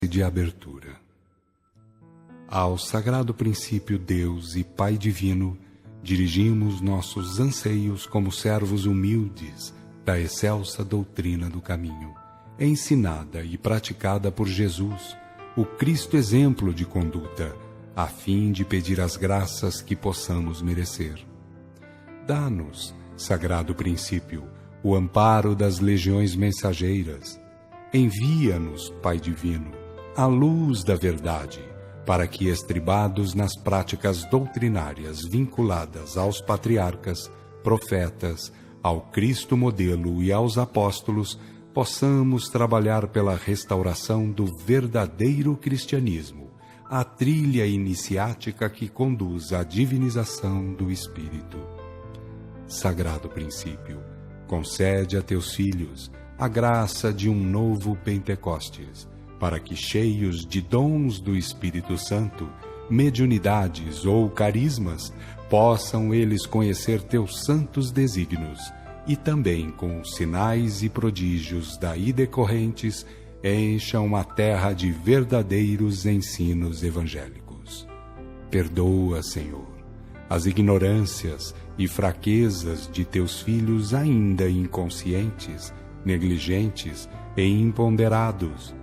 Prece de abertura. Ao sagrado princípio Deus e Pai divino, dirigimos nossos anseios como servos humildes da excelsa doutrina do caminho, ensinada e praticada por Jesus, o Cristo exemplo de conduta, a fim de pedir as graças que possamos merecer. Dá-nos, sagrado princípio, o amparo das legiões mensageiras. Envia-nos, Pai divino, a luz da verdade, para que, estribados nas práticas doutrinárias vinculadas aos patriarcas, profetas, ao Cristo modelo e aos apóstolos, possamos trabalhar pela restauração do verdadeiro cristianismo, a trilha iniciática que conduz à divinização do Espírito. Sagrado princípio, concede a teus filhos a graça de um novo Pentecostes, para que, cheios de dons do Espírito Santo, mediunidades ou carismas, possam eles conhecer teus santos desígnios e também, com os sinais e prodígios daí decorrentes, encham a terra de verdadeiros ensinos evangélicos. Perdoa, Senhor, as ignorâncias e fraquezas de teus filhos ainda inconscientes, negligentes e imponderados.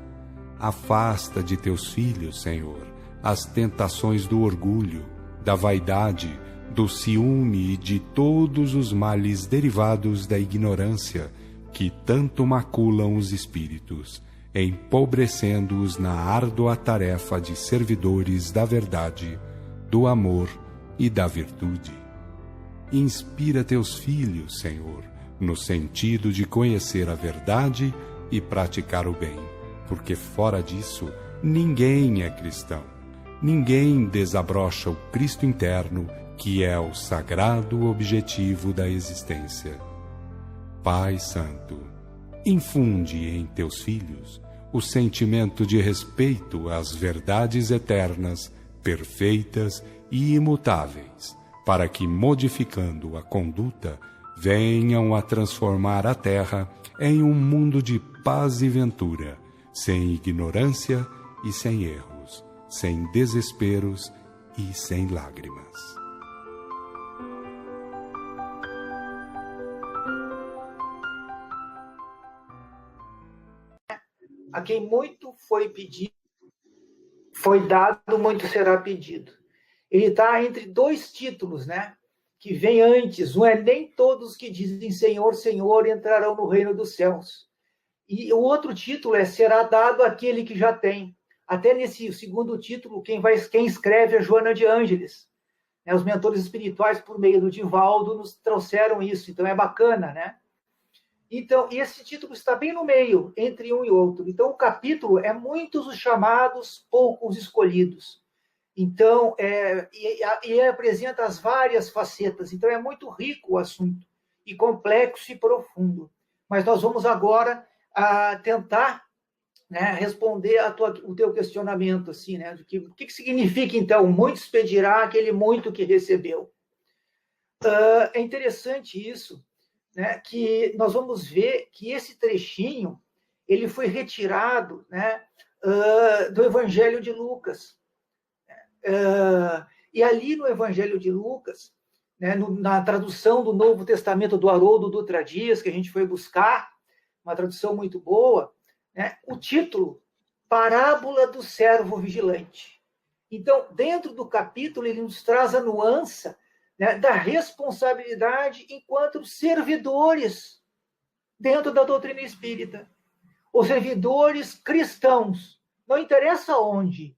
Afasta de teus filhos, Senhor, as tentações do orgulho, da vaidade, do ciúme e de todos os males derivados da ignorância que tanto maculam os espíritos, empobrecendo-os na árdua tarefa de servidores da verdade, do amor e da virtude. Inspira teus filhos, Senhor, no sentido de conhecer a verdade e praticar o bem, porque fora disso ninguém é cristão. Ninguém desabrocha o Cristo interno, que é o sagrado objetivo da existência. Pai Santo, infunde em teus filhos o sentimento de respeito às verdades eternas, perfeitas e imutáveis, para que, modificando a conduta, venham a transformar a terra em um mundo de paz e ventura, sem ignorância e sem erros, sem desesperos e sem lágrimas. A quem muito foi pedido, foi dado, muito será pedido. Ele está entre dois títulos, né? Que vem antes. Um é: nem todos que dizem Senhor, Senhor entrarão no reino dos céus. E o outro título é: será dado àquele que já tem. Até nesse segundo título, quem escreve é Joana de Ângeles. Os mentores espirituais, por meio do Divaldo, nos trouxeram isso. Então é bacana, né? Então, e esse título está bem no meio, entre um e outro. Então, o capítulo é muitos os chamados, poucos escolhidos. Então, e apresenta as várias facetas. Então, é muito rico o assunto, e complexo e profundo. Mas nós vamos agora tentar, né, responder o teu questionamento, assim, né? O que significa, então, muitos pedirá aquele muito que recebeu. É interessante isso, né, que nós vamos ver que esse trechinho ele foi retirado, né, do Evangelho de Lucas. E ali no Evangelho de Lucas, né, na tradução do Novo Testamento do Haroldo Dutra Dias, que a gente foi buscar, uma tradução muito boa, né, o título, Parábola do Servo Vigilante. Então, dentro do capítulo, ele nos traz a nuance, né, da responsabilidade enquanto servidores dentro da doutrina espírita. Os servidores cristãos, não interessa onde,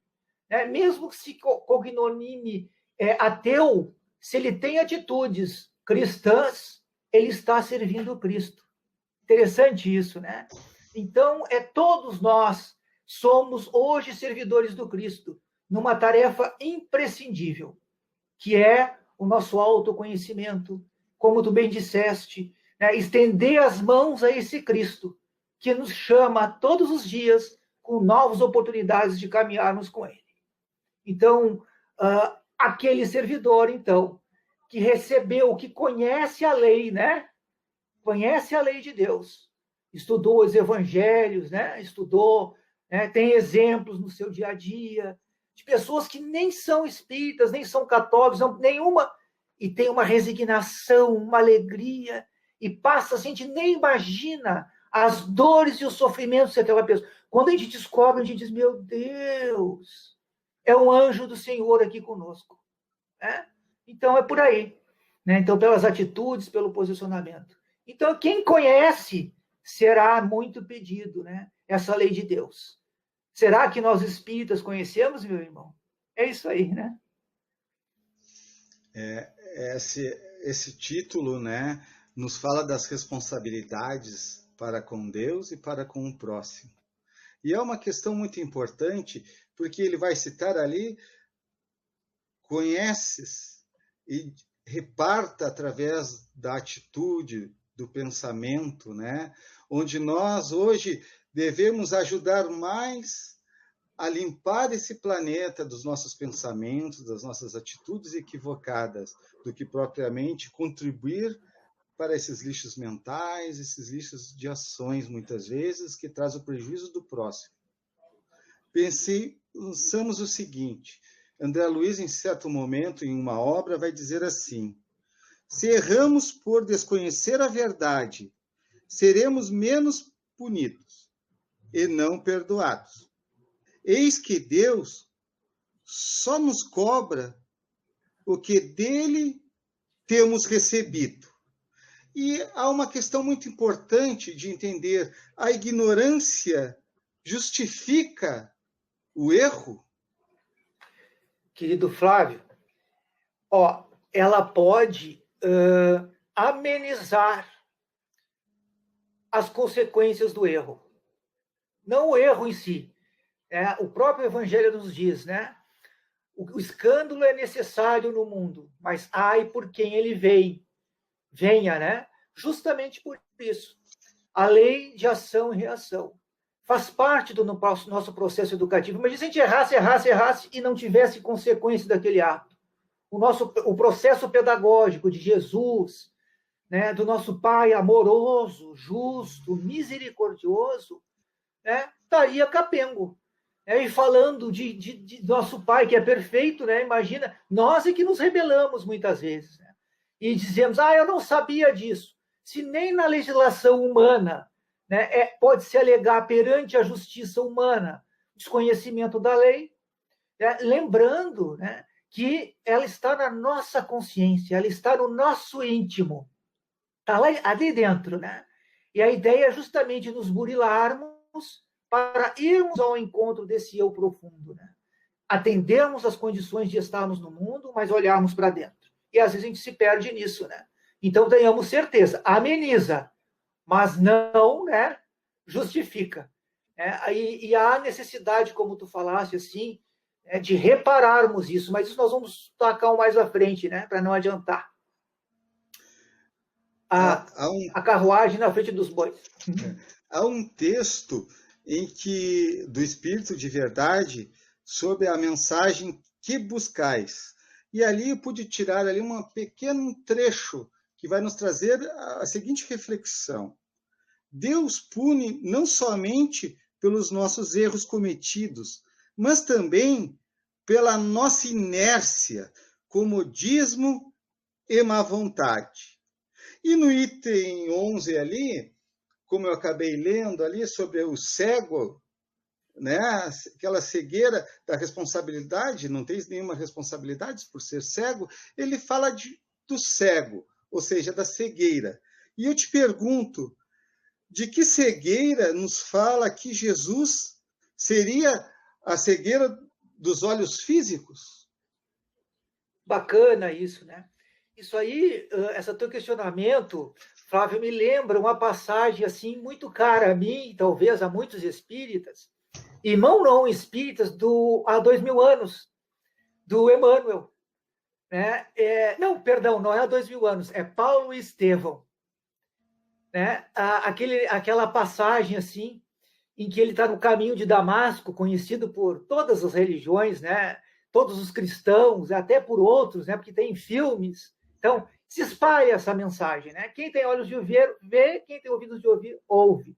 né, mesmo que se cognome ateu, se ele tem atitudes cristãs, ele está servindo o Cristo. Interessante isso, né? Então, todos nós somos hoje servidores do Cristo, numa tarefa imprescindível, que é o nosso autoconhecimento, como tu bem disseste, né? Estender as mãos a esse Cristo, que nos chama todos os dias com novas oportunidades de caminharmos com Ele. Então, aquele servidor, então, que recebeu, que conhece a lei, né? Conhece a lei de Deus, estudou os evangelhos, né? Estudou né? Tem exemplos no seu dia a dia de pessoas que nem são espíritas, nem são católicos, não, nenhuma, e tem uma resignação, uma alegria, e passa, a gente nem imagina as dores e os sofrimentos daquela pessoa. Quando a gente descobre, a gente diz, meu Deus, é um anjo do Senhor aqui conosco. Né? Então, é por aí. Né? Então, pelas atitudes, pelo posicionamento. Então, quem conhece será muito pedido, né? Essa lei de Deus. Será que nós espíritas conhecemos, meu irmão? É isso aí, né? Esse título, né, nos fala das responsabilidades para com Deus e para com o próximo. E é uma questão muito importante, porque ele vai citar ali, conheces e reparta através da atitude, do pensamento, né, onde nós hoje devemos ajudar mais a limpar esse planeta dos nossos pensamentos, das nossas atitudes equivocadas, do que propriamente contribuir para esses lixos mentais, esses lixos de ações, muitas vezes, que traz o prejuízo do próximo. Pensamos o seguinte, André Luiz, em certo momento, em uma obra, vai dizer assim, se erramos por desconhecer a verdade, seremos menos punidos e não perdoados. Eis que Deus só nos cobra o que dele temos recebido. E há uma questão muito importante de entender. A ignorância justifica o erro? Querido Flávio, ela pode amenizar as consequências do erro. Não o erro em si. O próprio Evangelho nos diz, né? O escândalo é necessário no mundo, mas ai por quem ele venha, né? Justamente por isso. A lei de ação e reação faz parte do nosso processo educativo. Mas se a gente errasse e não tivesse consequência daquele ato, o processo pedagógico de Jesus, né, do nosso Pai amoroso, justo, misericordioso, né, estaria capengo. E falando de nosso Pai, que é perfeito, né? Imagina, nós é que nos rebelamos muitas vezes, né? E dizemos, eu não sabia disso. Se nem na legislação humana, né, pode-se alegar perante a justiça humana desconhecimento da lei, né? Lembrando, né, que ela está na nossa consciência, ela está no nosso íntimo, está lá ali dentro, né? E a ideia é justamente nos burilarmos para irmos ao encontro desse eu profundo, né? Atendermos as condições de estarmos no mundo, mas olharmos para dentro. E às vezes a gente se perde nisso, né? Então tenhamos certeza, ameniza, mas não, né, justifica. E há necessidade, como tu falaste, assim, de repararmos isso, mas isso nós vamos tocar mais à frente, né, para não adiantar. A carruagem na frente dos bois. Há um texto do Espírito de Verdade sobre a mensagem que buscais. E ali eu pude tirar ali um pequeno trecho que vai nos trazer a seguinte reflexão. Deus pune não somente pelos nossos erros cometidos, mas também pela nossa inércia, comodismo e má vontade. E no item 11 ali, como eu acabei lendo ali sobre o cego, né, aquela cegueira da responsabilidade, não tens nenhuma responsabilidade por ser cego, ele fala do cego, ou seja, da cegueira. E eu te pergunto, de que cegueira nos fala que Jesus seria a cegueira dos olhos físicos? Bacana isso, né? Isso aí, esse teu questionamento, Flávio, me lembra uma passagem assim muito cara a mim, talvez a muitos espíritas, irmão não espíritas há 2000 anos, do Emmanuel. Né? Não, perdão, não é há 2000 anos, é Paulo e Estevão. Né? Aquela passagem assim, em que ele está no caminho de Damasco, conhecido por todas as religiões, né? Todos os cristãos, até por outros, né? Porque tem filmes. Então, se espalha essa mensagem. Né? Quem tem olhos de ver, vê, quem tem ouvidos de ouvir, ouve.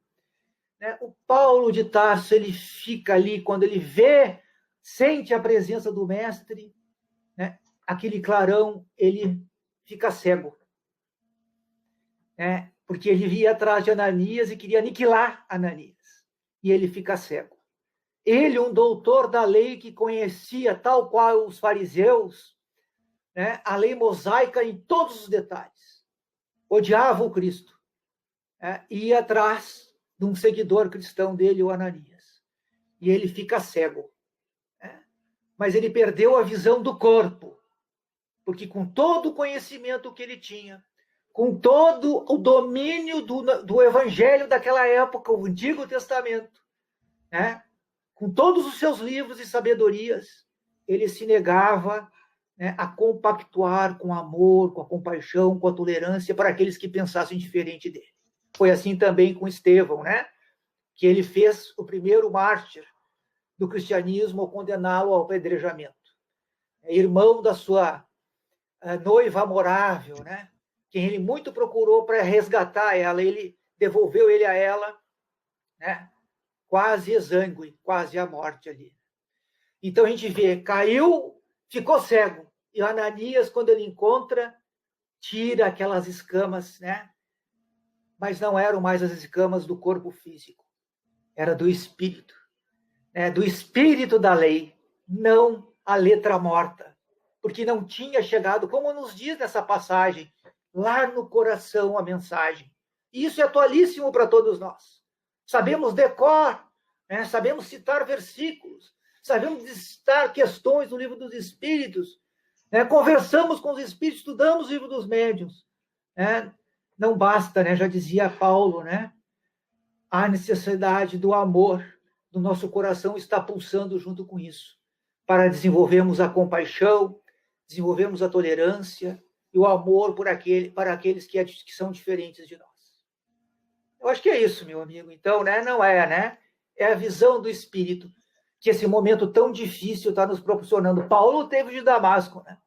né, o Paulo de Tarso, ele fica ali, quando ele sente a presença do mestre, né, aquele clarão, ele fica cego. Né, porque ele ia atrás de Ananias e queria aniquilar Ananias. E ele fica cego. Ele, um doutor da lei que conhecia, tal qual os fariseus, né, a lei mosaica em todos os detalhes. Odiava o Cristo. Né, ia atrás de um seguidor cristão dele, o Ananias. E ele fica cego. Né, mas ele perdeu a visão do corpo. Porque com todo o conhecimento que ele tinha, com todo o domínio do evangelho daquela época, o Antigo Testamento, né, com todos os seus livros e sabedorias, ele se negava, né, a compactuar com o amor, com a compaixão, com a tolerância para aqueles que pensassem diferente dele. Foi assim também com Estevão, né, que ele fez o primeiro mártir do cristianismo ao condená-lo ao apedrejamento. Irmão da sua noiva amorável, né, quem ele muito procurou para resgatar ela, ele devolveu ele a ela, né, quase exângue, quase à morte ali. Então a gente vê, caiu, ficou cego. E Ananias, quando ele encontra, tira aquelas escamas, né? Mas não eram mais as escamas do corpo físico. Era do espírito. Né? Do espírito da lei, não a letra morta. Porque não tinha chegado, como nos diz nessa passagem, lá no coração a mensagem. E isso é atualíssimo para todos nós. Sabemos decor, né? Sabemos citar versículos, sabemos citar questões do livro dos Espíritos, né? Conversamos com os Espíritos, estudamos o livro dos médiuns. Né? Não basta, né? Já dizia Paulo, né? A necessidade do amor do nosso coração está pulsando junto com isso, para desenvolvermos a compaixão, desenvolvermos a tolerância e o amor para aqueles que são diferentes de nós. Eu acho que é isso, meu amigo. Então, né, não é, né? É a visão do Espírito que esse momento tão difícil está nos proporcionando. Paulo teve de Damasco, né?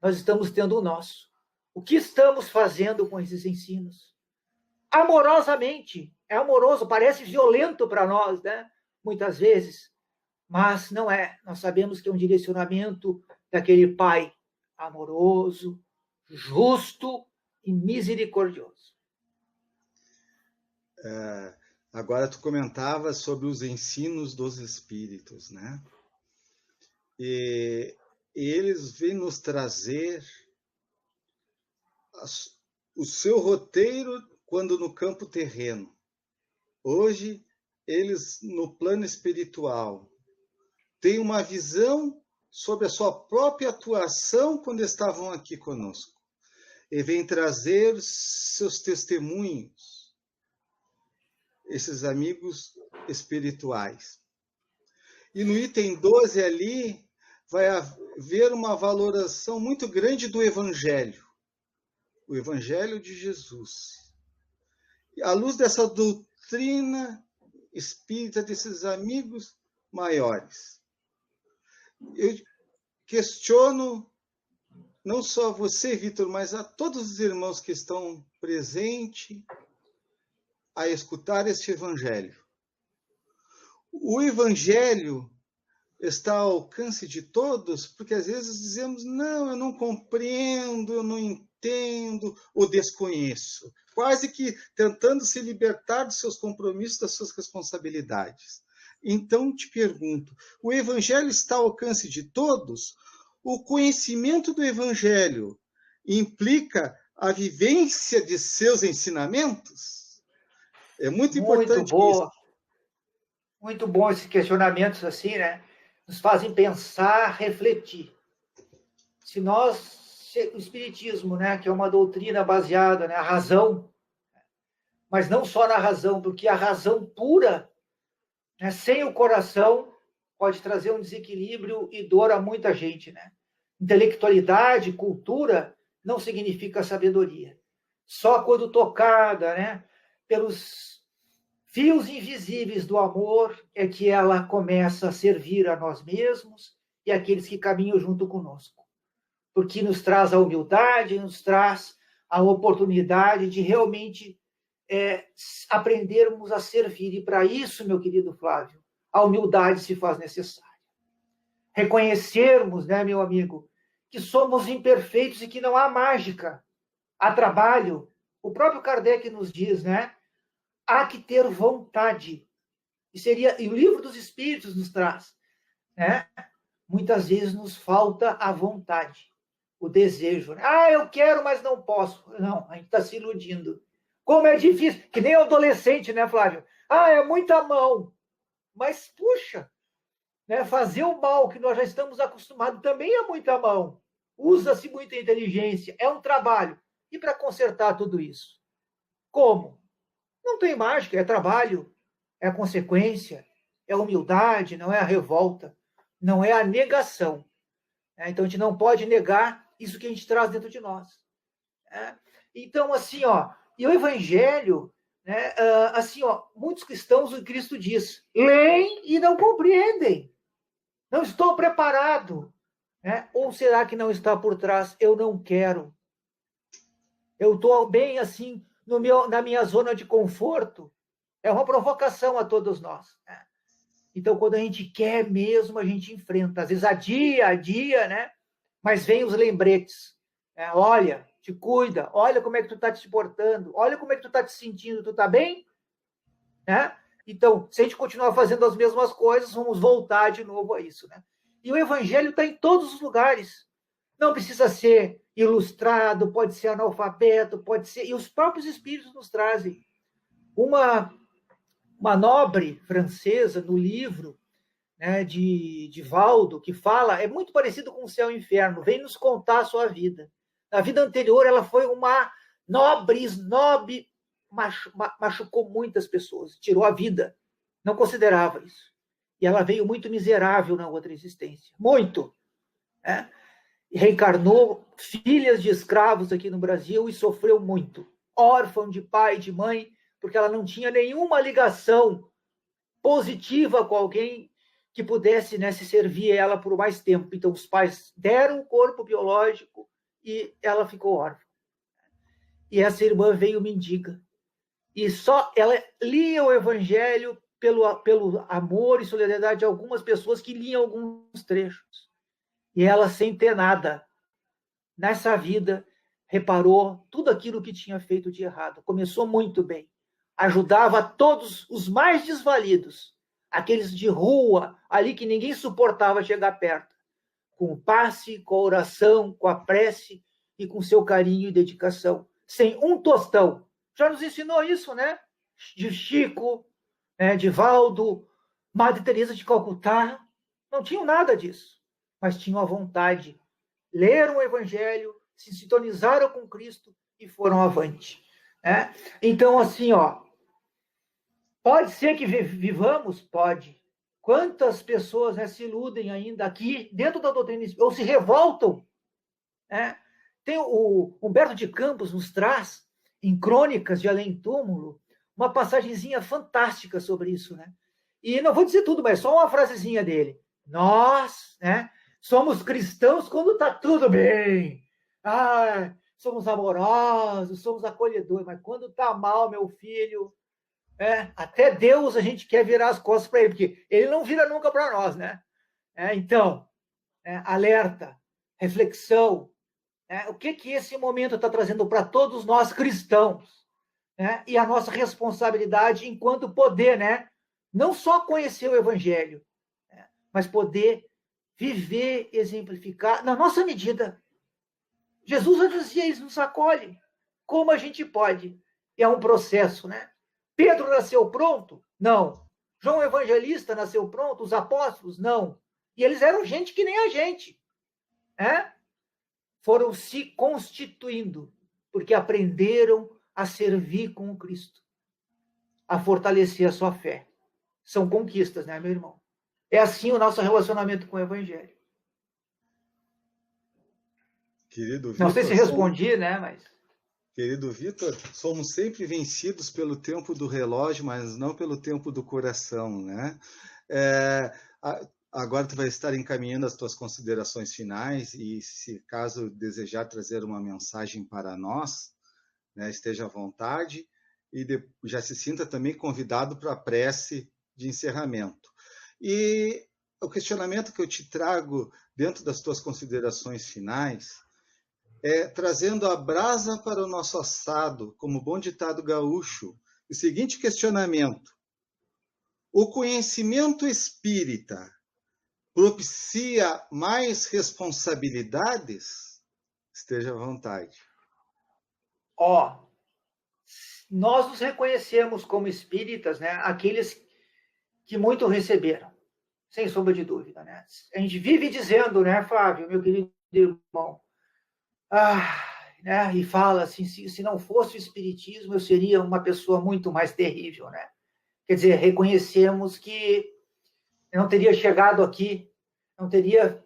Nós estamos tendo o nosso. O que estamos fazendo com esses ensinos? Amorosamente. É amoroso, parece violento para nós, né? Muitas vezes. Mas não é. Nós sabemos que é um direcionamento daquele Pai amoroso, justo e misericordioso. Agora tu comentava sobre os ensinos dos espíritos, né? E eles vêm nos trazer o seu roteiro quando no campo terreno. Hoje, eles, no plano espiritual, têm uma visão sobre a sua própria atuação quando estavam aqui conosco. E vêm trazer seus testemunhos, esses amigos espirituais. E no item 12 ali, vai haver uma valoração muito grande do Evangelho. O Evangelho de Jesus. E à luz dessa doutrina espírita desses amigos maiores, eu questiono não só você, Vitor, mas a todos os irmãos que estão presentes a escutar este Evangelho. O Evangelho está ao alcance de todos, porque às vezes dizemos, não, eu não compreendo, eu não entendo, ou desconheço. Quase que tentando se libertar dos seus compromissos, das suas responsabilidades. Então, te pergunto, o Evangelho está ao alcance de todos? O conhecimento do Evangelho implica a vivência de seus ensinamentos? É muito importante isso. Muito bom esses questionamentos assim, né? Nos fazem pensar, refletir. Se o Espiritismo, né, que é uma doutrina baseada na razão, mas não só na razão, porque a razão pura, né, sem o coração, pode trazer um desequilíbrio e dor a muita gente, né? Intelectualidade, cultura, não significa sabedoria. Só quando tocada, né, pelos fios invisíveis do amor é que ela começa a servir a nós mesmos e àqueles que caminham junto conosco. Porque nos traz a humildade, nos traz a oportunidade de realmente aprendermos a servir. E para isso, meu querido Flávio, a humildade se faz necessária. Reconhecermos, né, meu amigo, que somos imperfeitos e que não há mágica. Há trabalho. O próprio Kardec nos diz, né? Há que ter vontade. E o Livro dos Espíritos nos traz, né? Muitas vezes nos falta a vontade, o desejo. Né? Eu quero, mas não posso. Não, a gente está se iludindo. Como é difícil, que nem o adolescente, né, Flávio? É muita mão. Mas, puxa, né, fazer o mal que nós já estamos acostumados também é muita mão. Usa-se muita inteligência, é um trabalho. E para consertar tudo isso? Como? Não tem mágica, é trabalho, é a consequência, é a humildade, não é a revolta, não é a negação. Então, a gente não pode negar isso que a gente traz dentro de nós. Então, assim, e o Evangelho, né, assim, muitos cristãos, o Cristo diz, leem e não compreendem. Não estou preparado. Né? Ou será que não está por trás? Eu não quero. Eu estou bem assim na minha zona de conforto. É uma provocação a todos nós. Né? Então, quando a gente quer mesmo, a gente enfrenta. Às vezes adia, né? Mas vem os lembretes. Olha, te cuida. Olha como é que tu está te portando. Olha como é que tu está te sentindo. Tu está bem? Né? Então, se a gente continuar fazendo as mesmas coisas, vamos voltar de novo a isso. Né? E o Evangelho está em todos os lugares. Não precisa ser ilustrado, pode ser analfabeto, pode ser... E os próprios Espíritos nos trazem. Uma nobre francesa, no livro, né, de Valdo, que fala, é muito parecido com o Céu e o Inferno, vem nos contar a sua vida. Na vida anterior, ela foi uma nobre, snob, machucou muitas pessoas, tirou a vida, não considerava isso. E ela veio muito miserável na outra existência, muito. Né? Reencarnou filhas de escravos aqui no Brasil e sofreu muito. Órfã de pai e de mãe, porque ela não tinha nenhuma ligação positiva com alguém que pudesse, né, se servir ela por mais tempo. Então, os pais deram o corpo biológico e ela ficou órfã. E essa irmã veio mendiga. E só ela lia o Evangelho pelo amor e solidariedade de algumas pessoas que liam alguns trechos. E ela, sem ter nada nessa vida, reparou tudo aquilo que tinha feito de errado. Começou muito bem. Ajudava todos os mais desvalidos, aqueles de rua, ali que ninguém suportava chegar perto, com o passe, com a oração, com a prece e com seu carinho e dedicação, sem um tostão. Já nos ensinou isso, né? De Chico, né? De Valdo, Madre Teresa de Calcutá, não tinham nada disso, mas tinham a vontade, leram o Evangelho, se sintonizaram com Cristo e foram avante. Né? Então, assim, pode ser que vivamos? Pode. Quantas pessoas, né, se iludem ainda aqui dentro da doutrina espírita, ou se revoltam? Né? Tem o Humberto de Campos nos traz, em Crônicas de Além Túmulo, uma passagenzinha fantástica sobre isso. Né? E não vou dizer tudo, mas só uma frasezinha dele. Nós, né, somos cristãos quando está tudo bem. Somos amorosos, somos acolhedores, mas quando está mal, meu filho... até Deus a gente quer virar as costas para ele, porque ele não vira nunca para nós, né? Então, alerta, reflexão, o que esse momento está trazendo para todos nós cristãos, né? E a nossa responsabilidade enquanto poder, né? Não só conhecer o Evangelho, né? Mas poder viver, exemplificar na nossa medida. Jesus já dizia isso, nos acolhe, como a gente pode. É um processo, né? Pedro nasceu pronto? Não. João Evangelista nasceu pronto? Os apóstolos? Não. E eles eram gente que nem a gente. Foram se constituindo, porque aprenderam a servir com o Cristo, a fortalecer a sua fé. São conquistas, né, meu irmão? É assim o nosso relacionamento com o Evangelho. Querido Vitor, não sei se respondi, né, mas... Querido Vitor, somos sempre vencidos pelo tempo do relógio, mas não pelo tempo do coração, né? Agora tu vai estar encaminhando as tuas considerações finais e, se caso desejar trazer uma mensagem para nós, né, esteja à vontade. e já se sinta também convidado para a prece de encerramento. E o questionamento que eu te trago dentro das tuas considerações finais é trazendo a brasa para o nosso assado, como bom ditado gaúcho, o seguinte questionamento: o conhecimento espírita propicia mais responsabilidades? Esteja à vontade. Nós nos reconhecemos como espíritas, né? Aqueles que muito receberam, sem sombra de dúvida, né? A gente vive dizendo, né, Flávio, meu querido irmão, né? E fala assim, se não fosse o espiritismo, eu seria uma pessoa muito mais terrível, né? Quer dizer, reconhecemos que eu não teria chegado aqui, não teria,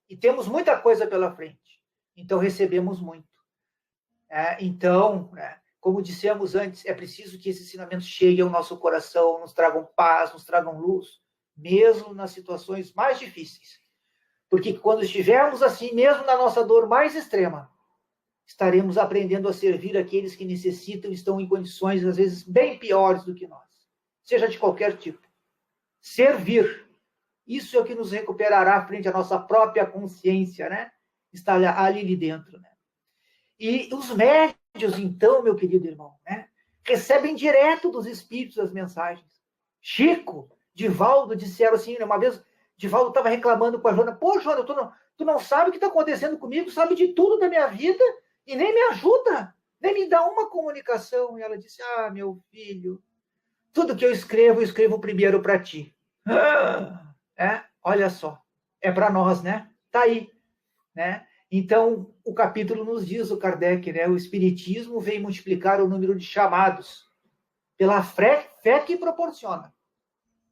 e temos muita coisa pela frente, então recebemos muito. Então, como dissemos antes, é preciso que esses ensinamentos cheguem ao nosso coração, nos tragam paz, nos tragam luz, mesmo nas situações mais difíceis. Porque quando estivermos assim, mesmo na nossa dor mais extrema, estaremos aprendendo a servir aqueles que necessitam e estão em condições, às vezes, bem piores do que nós, seja de qualquer tipo. Servir. Isso é o que nos recuperará frente à nossa própria consciência, né? Está ali dentro, né? E os médiuns, então, meu querido irmão, né? Recebem direto dos espíritos as mensagens. Chico, Divaldo disseram assim, uma vez, Divaldo estava reclamando com a Joana, pô, Joana, tu não sabe o que está acontecendo comigo, sabe de tudo da minha vida e nem me ajuda, nem me dá uma comunicação. E ela disse, meu filho, tudo que eu escrevo primeiro para ti. Olha só, é para nós, né? Tá aí, né? Então, o capítulo nos diz, o Kardec, né? O Espiritismo vem multiplicar o número de chamados pela fé que proporciona.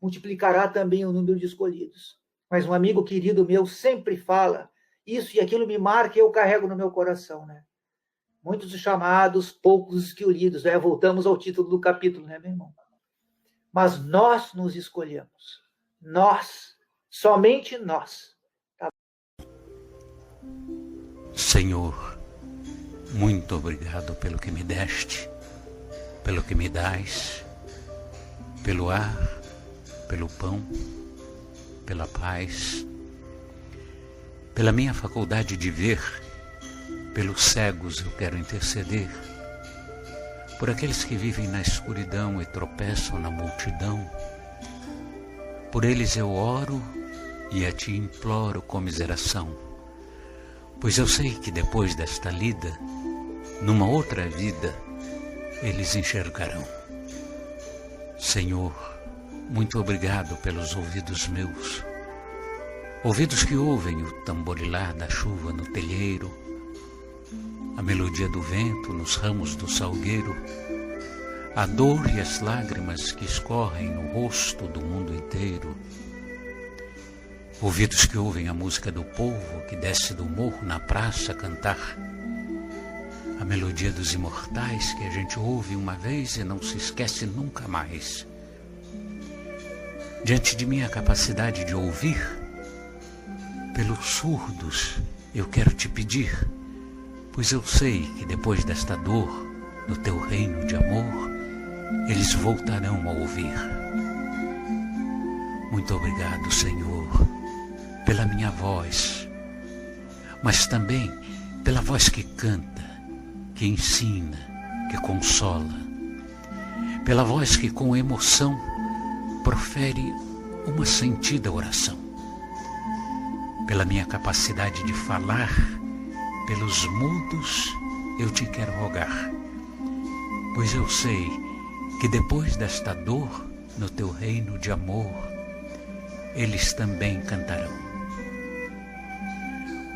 Multiplicará também o número de escolhidos. Mas um amigo querido meu sempre fala, isso e aquilo me marca e eu carrego no meu coração, né? Muitos os chamados, poucos os escolhidos. Voltamos ao título do capítulo, né, meu irmão? Mas nós nos escolhemos. Nós, somente nós. Senhor, muito obrigado pelo que me deste, pelo que me dás, pelo ar, pelo pão, pela paz, pela minha faculdade de ver, pelos cegos eu quero interceder, por aqueles que vivem na escuridão e tropeçam na multidão. Por eles eu oro e a ti imploro comiseração, pois eu sei que depois desta lida, numa outra vida, eles enxergarão. Senhor, muito obrigado pelos ouvidos meus, ouvidos que ouvem o tamborilar da chuva no telheiro, a melodia do vento nos ramos do salgueiro, a dor e as lágrimas que escorrem no rosto do mundo inteiro. Ouvidos que ouvem a música do povo que desce do morro na praça cantar, a melodia dos imortais que a gente ouve uma vez e não se esquece nunca mais. Diante de minha capacidade de ouvir, pelos surdos eu quero te pedir, pois eu sei que depois desta dor, no teu reino de amor, eles voltarão a ouvir. Muito obrigado, Senhor, pela minha voz, mas também pela voz que canta, que ensina, que consola, pela voz que com emoção profere uma sentida oração, pela minha capacidade de falar, pelos mudos eu te quero rogar, pois eu sei que depois desta dor, no teu reino de amor, eles também cantarão.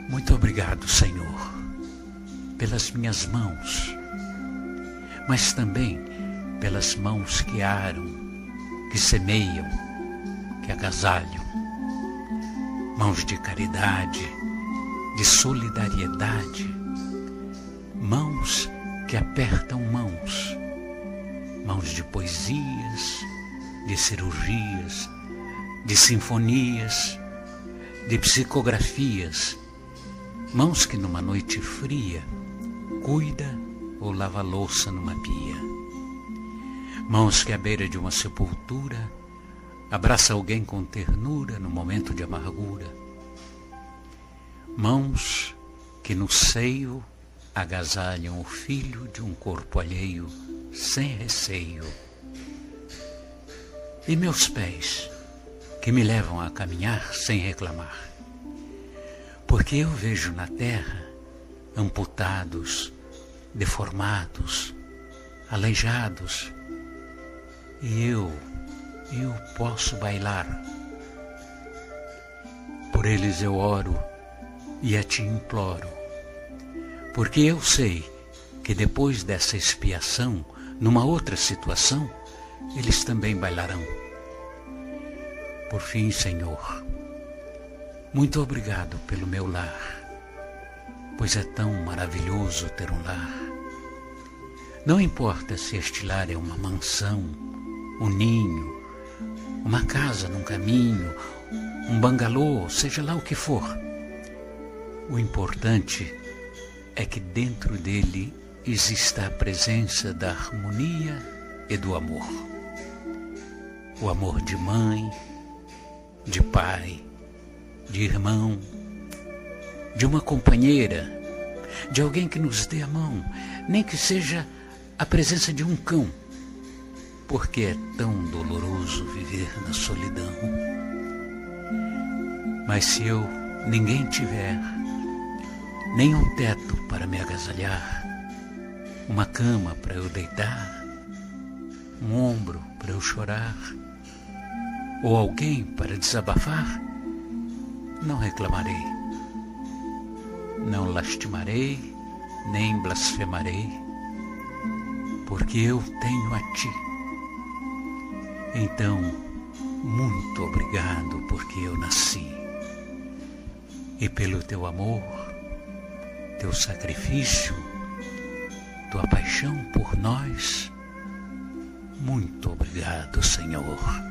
Muito obrigado, Senhor, pelas minhas mãos, mas também pelas mãos que aram, que semeiam, que agasalham, mãos de caridade, de solidariedade, mãos que apertam mãos, mãos de poesias, de cirurgias, de sinfonias, de psicografias, mãos que numa noite fria cuida ou lava louça numa pia, Mãos que à beira de uma sepultura abraça alguém com ternura no momento de amargura. Mãos que no seio agasalham o filho de um corpo alheio sem receio. E meus pés que me levam a caminhar sem reclamar, porque eu vejo na terra amputados, deformados, aleijados, e eu posso bailar. Por eles eu oro e a ti imploro, porque eu sei que depois dessa expiação, numa outra situação, eles também bailarão. Por fim, Senhor, muito obrigado pelo meu lar, pois é tão maravilhoso ter um lar. Não importa se este lar é uma mansão, um ninho, uma casa num caminho, um bangalô, seja lá o que for. O importante é que dentro dele exista a presença da harmonia e do amor. O amor de mãe, de pai, de irmão, de uma companheira, de alguém que nos dê a mão, nem que seja a presença de um cão, porque é tão doloroso viver na solidão. Mas se eu ninguém tiver, nem um teto para me agasalhar, uma cama para eu deitar, um ombro para eu chorar, ou alguém para desabafar, não reclamarei, não lastimarei, nem blasfemarei, porque eu tenho a ti. Então, muito obrigado porque eu nasci, e pelo teu amor, teu sacrifício, tua paixão por nós. Muito obrigado, Senhor.